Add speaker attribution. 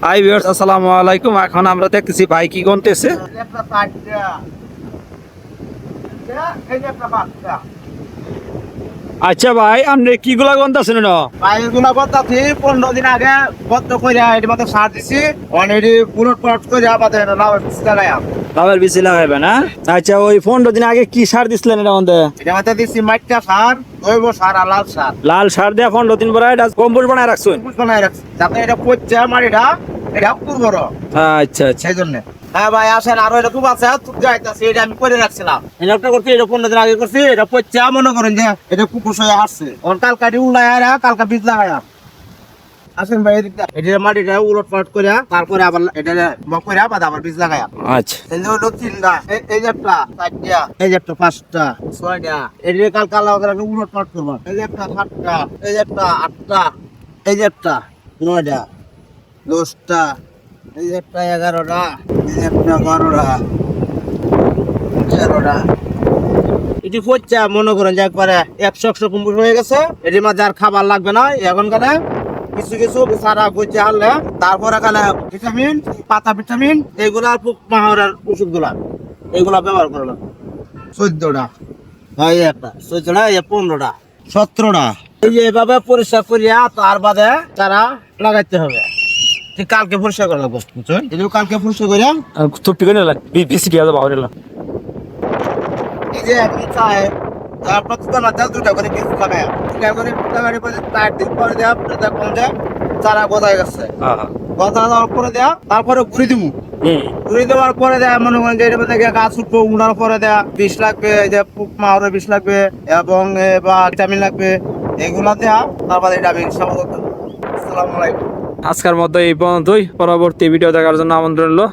Speaker 1: Hi viewers, আসসালামু আলাইকুম। এখন আমরা দেখতেছি ভাই কি গন্তেছে। আচ্ছা ভাই, আপনি কি গুলা গন্তাছেন?
Speaker 2: পাইগুলা বলতাছি 15 দিন আগে বদ্ধ কইরা এর মধ্যে সার দিছি অলরেডি পুরো পট কইরা আমাদের লাউ লাগায়া
Speaker 1: লাভের বেশি লাগাইবে না? আচ্ছা, ওই 15 দিন আগে কি সার দিছিলেন এটা মধ্যে?
Speaker 2: এটা মধ্যে দিছি মাইটা সার, জৈব সার আর লাল সার।
Speaker 1: লাল সার দিয়ে 15 দিন পরে এটা কম্পোস্ট বানায় রাখছেন।
Speaker 2: বানায় রাখছি যাতে এটা পচা মাটিটা এটা উর্বর।
Speaker 1: আচ্ছা আচ্ছা।
Speaker 2: সেই জন্য হ্যাঁ ভাই আসেন, আরো এটা খুব আছে যাইতাছি, এটা আমি করে রাখছিলাম। এটা করছি, এটা 15 দিন আগে করছি, এটা পচা মনে করেন যে এটা কুকুর হয়ে আসছে। ওর কালকা উল্লায় কালকা বীজ লাগায়া আসেন ভাই এদিকটা, এটা মাটিটা উলট পালট করে তারপরে আবার এটা করে আবার বীজ লাগায়া।
Speaker 1: আচ্ছা,
Speaker 2: এই যে হলো তিনটা, এই যে একটা চারটা, এই যে একটা পাঁচটা, ছয়টা, এই যে কালকা লাগালে উলট পালট করবা। এই যে একটা সাতটা, এই যে একটা আটটা, এই যে একটা নয়টা, 10টা, এই যে একটা 11টা, এই যে একটা 12টা, 13টা। এটি পচা মনে করেন যে একবারে 100 কম্পুট হয়ে গেছে। এটির মাঝে আর খাবার লাগবে না এখন কালে। কিছু কিছু সারা পচা হারলে তারপরে কালে ভিটামিন, পাতা ভিটামিন এগুলা পোক মাহরের ওষুধ গুলা এগুলা ব্যবহার করলাম। 14টা, হয় একটা 14টা, এই 15টা, 17টা। এই যে এভাবে পরিষ্কার করিয়া তার বাদে তারা লাগাইতে হবে। ঠিক কালকে পরিষ্কার করা লাগবে, বুঝছেন? এই যে কালকে পরিষ্কার করিয়া
Speaker 1: চুপটি করে নিলাম, বিসি দিয়ে বাহির এলাম।
Speaker 2: এই যে আপনি চায় প্রতিটা মাথা 2টা করে কিছু লাগায় 2টা করে লাগানোর পরে 4 দিন পরে দেওয়া দেখুন যে চারা গজায় গেছে। গজা দেওয়ার পরে দেওয়া, তারপরে ঘুরে দিব। ঘুরে দেওয়ার পরে দেওয়া মনে করেন যে এটার মধ্যে গাছ উঠবো, উঠার পরে দেওয়া বিষ লাগবে, এই যে পোক মাহরের বিষ লাগবে এবং বা ভিটামিন লাগবে, এগুলা দেওয়া। তারপরে এটা আমি সমাধান করতে। আসসালামু আলাইকুম।
Speaker 1: আজকের মতো এই পর্যন্তই। পরবর্তী ভিডিও দেখার জন্য আমন্ত্রণ রইলো।